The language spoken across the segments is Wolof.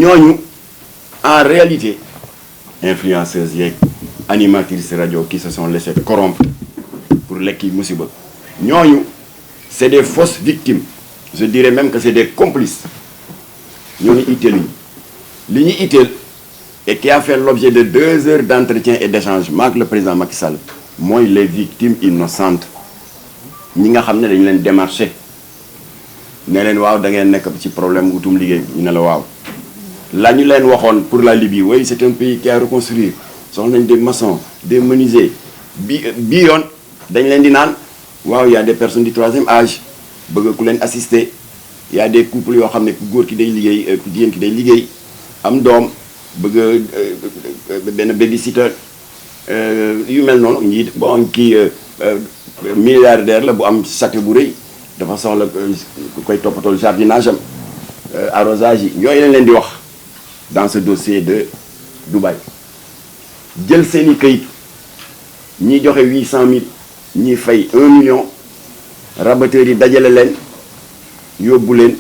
ñooñu en réalité influenceuses yeeg animatrices radio qui se sont laissés corrompre pour lekki musiba ñooñu c'est des fausses victimes je dirais même que c'est des complices ñooñu itteeluñu li ñu itteel et qui a fait l'objet de 2 heures d'entretien et d'échange maak le président Macky Sall mooy les victimes innocentes ñi nga xam ne dañu leen démarché ne leen waaw da ngeen nekk ci problème utum liggéey ñu ne la waaw la ñu leen waxoon pour la Libye oui c'est un pays qui a reconstruire soxla nañ des maçons des menuisiers bii yoon dañ leen di naan waaw y a des personnes du 3e âge bëgg ku leen assister y a des couples yoo xam ne ku góor ki day liggéey ku jigéen ki day liggéey am doom bëgg benn babysitter yu mel noonu ñii bon kii milliardaire la bu am château bu rëy dafa soxla ku koy toppatool jardinage am arrosage yi yooyu lañ leen di wax dans ce dossier de Dubaï jël seeni këyit ñi joxe 800 000 ñi fay 1 million rabatteurs yi dajale leen yóbbu leen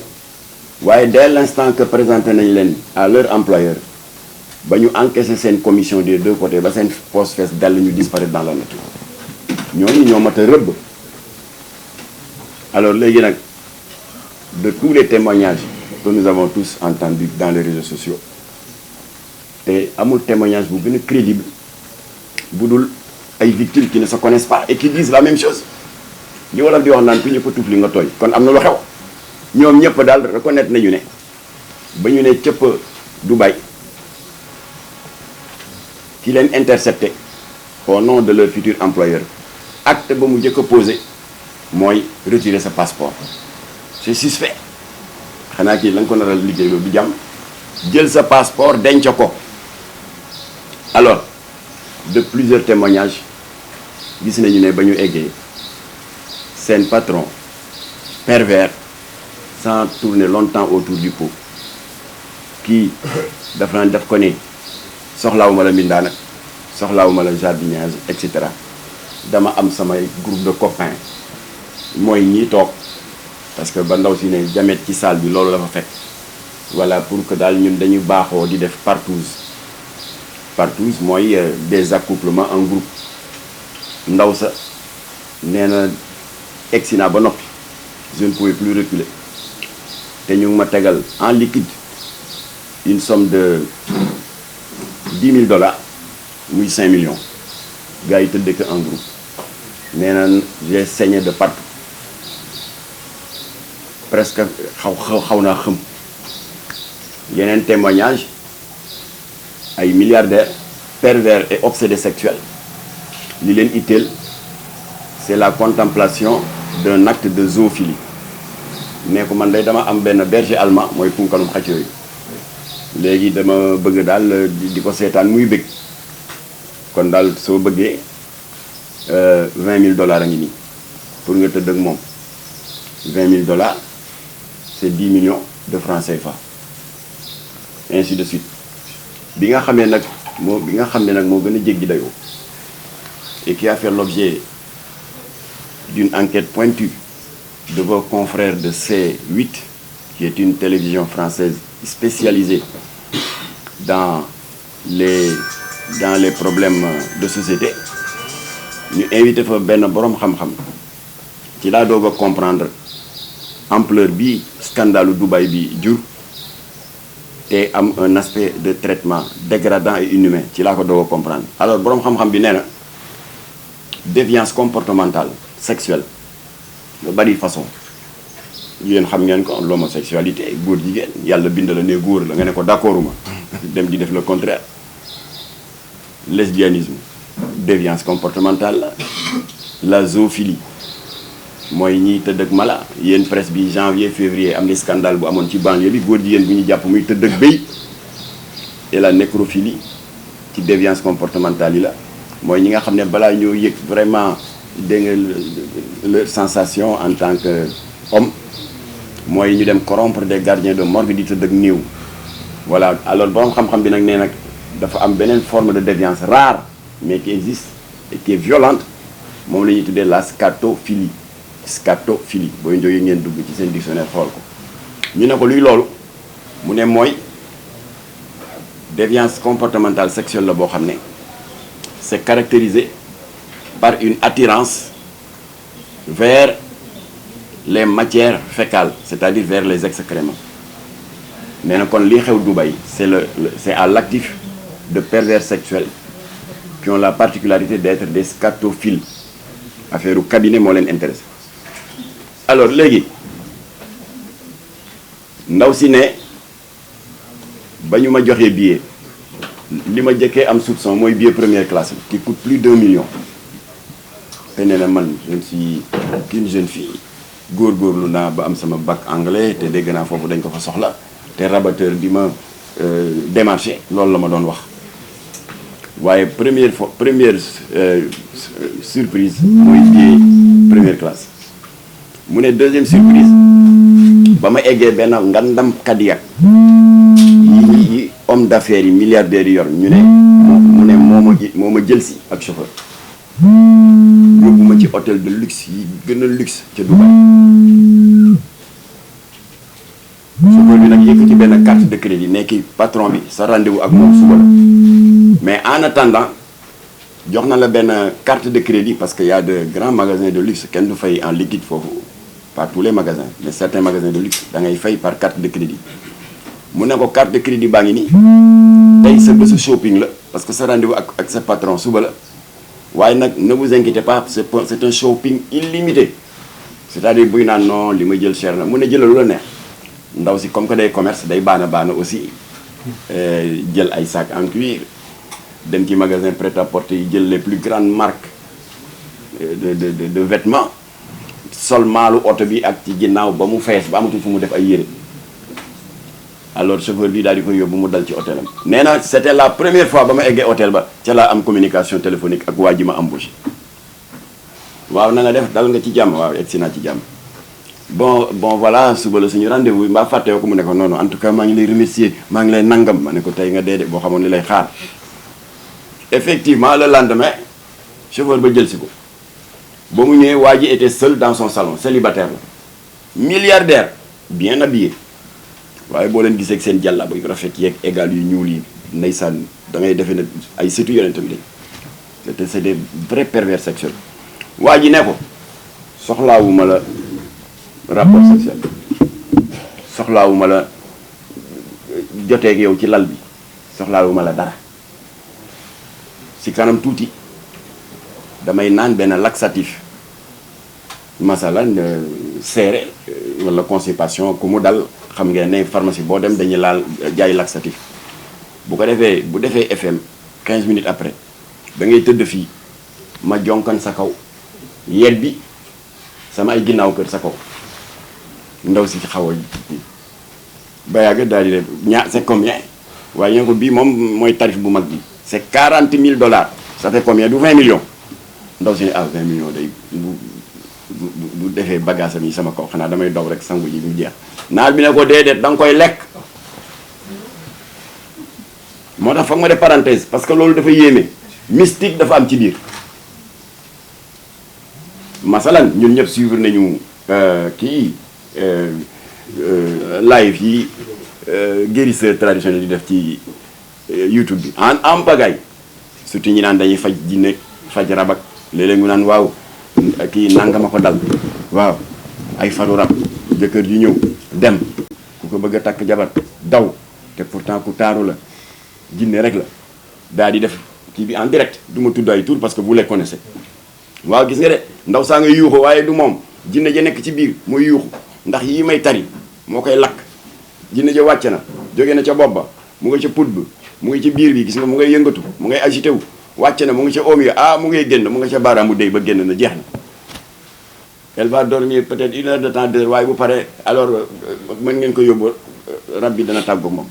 waaye dès l'instant que présenté nañ leen à leur employeur ba ñu encaissé seen commission des 2 côtés ba seen poste fees dal ñu disparaître dans la nature ñooñu ñoo mat a rëbb. Alors léegi nag de tous les témoignages que nous avons tous entendus dans les réseaux sociaux te amul témoignage bu gën a crédible bu dul ay victimes qui ne se connaissent pas et qui disent la même chose li wolof di wax naan ku ñëpp a tuuf li nga tooy kon am na lu xew ñoom ñëpp daal reconnaître nañu ne ba ñu ne cëpp Dubaï ki leen intercepté au nom de leur futur employeur acte ba mu njëkk a posé mooy retirer sa passeport c'est suspect xanaa kii la nga ko nar a liggéey loolu du jàmm jël sa passeport denc ko alors de plusieurs témoignages gis nañu ne ba ñu eggee seen patron pervers sans tourner longtemps autour du pot kii daf naan def ko ne soxlaawuma la mbindaan ak soxlaawuma la jardinage et cetera dama am samay groupe de copains mooy ñii toog parce que ba ndaw si ne jamet ci salle bi loolu la fa fekk voilà pour que daal ñun dañu baaxoo di def partouze mooy des accouplements en groupe ndaw sa nee na egsi naa ba noppi je ne pouvais plus reculer te ñu ngi ma tegal en liquide une somme de $10 000 muy 5 millions gars yi tëddee ko en groupe nee na j'ai saigné de partout presque xaw naa xëm yeneen témoignage ay milliardaires pervers et obsédés sexuels li leen itteel c'est la contemplation d'un acte de zoophilie ne ko man day dama am benn berger allemand mooy punkalum xacc yooyu léegi dama bëgg daal di ko seetaan muy bëgg kon daal soo bëggee $20 000 a ngi nii pour nga tëdd ak moom $20 000 c'est 10 millions de francs CFA ainsi de suite bi nga xamee nag moo gën a jéggi dayoo et qui a fait l'objet d'une enquête pointue de vos confrères de C8 qui est une télévision française spécialisée dans les problèmes de société ñu invité fa benn boroom xam-xam ci laa doog a comprendre ampleur bi scandalu Dubaï bi jur te am un aspect de traitement dégradant et inhumain ci laa ko doog a comprendre alors boroom xam-xam bi nee na déviance comportementale sexuelle nga bari façon yéen xam ngeen ko l'homosexualité góor jigéen yàlla bind la ne góor la nga ne ko d'accorduma dem di def le contraire lesbianisme déviance comportementale la zoophilie mooy ñiy tëdd ak mala yéen presse bi janvier février am ni scandale bu amoon ci banlieue bi góor jigéen bu ñu jàpp muy tëdd ak béy et la nécrophilie ci déviance comportementale yi la mooy ñi nga xam ne balaa ñoo yëg vraiment dégg nga leur sensation en tant que homme mooy ñu dem corrompre des gardiens de morgue di tëdd ak néew voilà alors borom xam-xam bi nag nee nag dafa am beneen forme de déviance rare mais qui existe et qui est violente moom la ñuy tuddee la scatophilie booy jógee ngeen dugg ci seen dictionnaire xool ko ñu ne ko luy loolu mu ne mooy déviance comportementale sexuelle la boo xam ne c'est caractérisé par une attirance vers les matières fécales, c'est-à-dire vers les excréments. nee na kon lii xew Dubaï c'est à l'actif de pervers sexuels qui ont la particularité d'être des scatophiles. affaire u cabinet moo leen intéressé. alors léegi ndaw si ne ba ñu ma joxee billet li ma jëkkee am soupçon mooy billet première classe qui coûte plus d'1 million. te nee na man je suis qu'une jeune fille góorgóorlu naa ba am sama bac anglais te dégg naa foofu dañ ko fa soxla te rabatteur bi ma démarché loolu la ma doon wax. waaye première surprise mooy billet première classe. mu ne deuxième surprise ba ma eggee benn ngandam Cadillac yi homme d'affaires yi milliardaires yi yor ñu ne mu ne moo ma jël si ak chauffeur yóbbu ma ci hôtel de luxe yi gën a luxe ca Dubaï. chauffeur bi nag yëkkati benn carte de crédit nekki patron bi sa rendez-vous ak moom suba la mais en attendant jox na la benn carte de crédit parce que y a de grands magasins de luxe kenn du fay en liquide foofu pas tous les magasins mais certains magasins de luxe da ngay fay par carte de crédit. mu ne ko carte de crédit baa ngi nii tey sa bésu shopping la parce que sa rendez-vous ak sa patron suba la waaye nag ne vous inquiétez pas c'est un shopping illimité c'est-à-dire buy naan non li ma jël cher na mu ne jëlal lu la neex. ndaw si comme que day commerce day baana aussi jël ay sac en cuir dem ci magasin prêt-à-porter yi jël les plus grandes marques de vêtements sol maalu oto bi ak ci ginnaaw ba mu fees ba amatul fu mu def ay yére. alors chauffeur bi daal di koy yóbbu mu dal ci hôtelam. nee na c'était la première fois ba ma eggee hôtel ba ca laa am communication téléphonique ak waa ji ma embauché. waaw na nga def dal nga ci jàmm waaw egsi naa ci jàmm. bon voilà suba la suñu rendez-vous mbaa fàttewoo ko mu ne ko non en tout cas maa ngi lay remercier maa ngi lay nangam ma ne ko tey nga dee boo xamoon li lay xaar. effectivement le lendemain chauffeur ba jël si ko ba mu ñëwee waa ji était seul dans son salon célibataire la milliardaire bien habillé waaye boo leen gisee ak seen jàllaba yu rafet yeeg égal yu ñuul yi ndeysaan da ngay defee ne ay sëtu yonentam lañ c'est des vrais pervers sexuels. waa ji ne ko soxlaawuma la rapport sexuel soxlaawuma la joteeg yow ci lal bi soxlaawuma la dara si kanam tuuti damay naan benn laxatif masalan seere wala constipation ku mu dal xam ngeen ne pharmacie boo dem dañuy laal jaay laxatif bu ko defee bu defee FM 15 minutes après da ngay tëdd fii ma jonkan sa kaw yet bi sama ay ginnaaw kër sa kaw ndaw si xaw a ba yàgg daal di def c'est combien waaye ñoo ko bii moom mooy tarif bu mag bi c'est 40 000 $. ça fait combien du 20 millions ndaw si ne 20 millions day bu defee bagage am yi sama kaw xanaa damay doog rek sangu ji mu jeex naar bi ne ko déedéet da nga koy lekk. moo tax foog ma def parenthèse parce que loolu dafa yéeme mystique dafa am ci biir masalan ñun ñëpp suivre nañu kii live yi guérisseur traditionnel di def ci YouTube bi en pagaille surtout ñi naan dañuy faj jinne faj rabak léeg-léeg mu naan waaw kii nangama ko dal waaw ay faru rab jëkkër ji ñëw dem ku ko bëgg a takk jabar daw te pourtant ku taaru la jinne rek la daal di def kii bi en direct du ma tudd ay tur parce que vous les connaissez waaw gis nga de ndaw saa nga yuuxu waaye du moom jinne ja nekk ci biir mooy yuuxu ndax yii may tari moo koy lakk jinne ja wàcc na jóge na ca bopp ba mu nga ca put bi mu ngi ci biir bi gis nga mu ngay yëngatu mu ngay agité wu wàcc na mu ngi ca oom yi mu ngay génn mu nga ca baaraamu déy ba génn na jeex na elle va dormir peut-être 1 heure de temps 2 heures waaye bu paree alors mën ngeen ko yóbbu rab bi dana tàggu moom.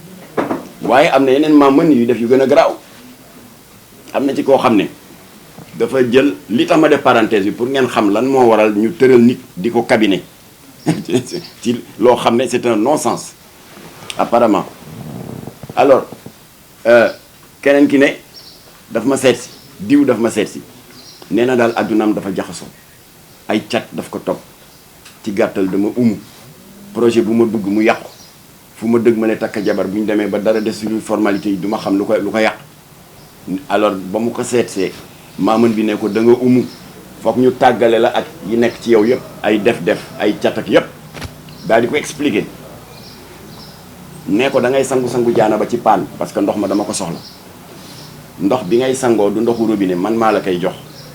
waaye am na yeneen maam mën yu def yu gën a garaaw am na ci koo xam ne dafa jël li tax ma def parenthèse bi pour ngeen xam lan moo waral ñu tëral nit di ko cabinet ci loo xam ne c'est un non-sens apparemment. alors keneen ki ne daf ma seet si diw daf ma seet si nee na daal addunaam dafa jaxasoo ay cat daf ko topp ci gàttal dama projet bu ma bëgg mu yàqu fu ma dëgg ma ne takk jabar bu ñu demee ba dara des suñu formalité yi du ma xam lu ko yàq alors ba mu ko seetsee maaman bi ne ko da nga umu foog ñu tàggale la ak yi nekk ci yow yëpp ay def-def ay catak yëpp daal di ko expliquer ne ko da ngay sangu-sangu jaana ba ci paan parce que ndox ma dama ko soxla ndox bi ngay sangoo du ndoxu robinet man maa la koy jox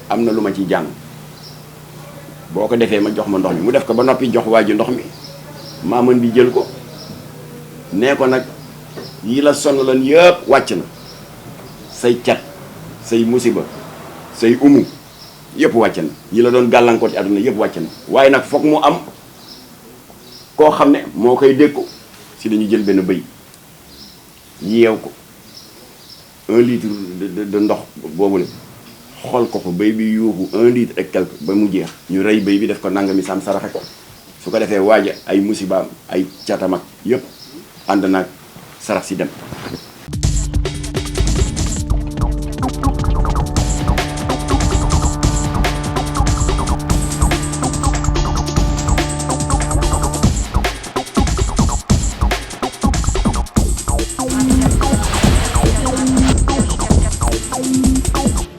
am na lu ma ciy jàng boo ko defee ma jox ma ndox mi mu def ko ba noppi jox waa ji ndox mi maaman bi jël ko nee ko nag yi la sonn lan yëpp wàcc na say cat say musiba say umu yëpp wàcc na yi la doon gàllankoor ci àdduna yëpp wàcc na waaye nag foog mu am koo xam ne moo koy dékku si dañu jël benn bëy yeew ko 1 litre de ndox boobu la xool ko bëy bi yuuxu 1 litre et quelque ba mu jeex ñu rey bëy bi def ko nangami sam saraxe ko su ko defee waaja ay musibaam ay catam ak yëpp ànd naag sarax si dem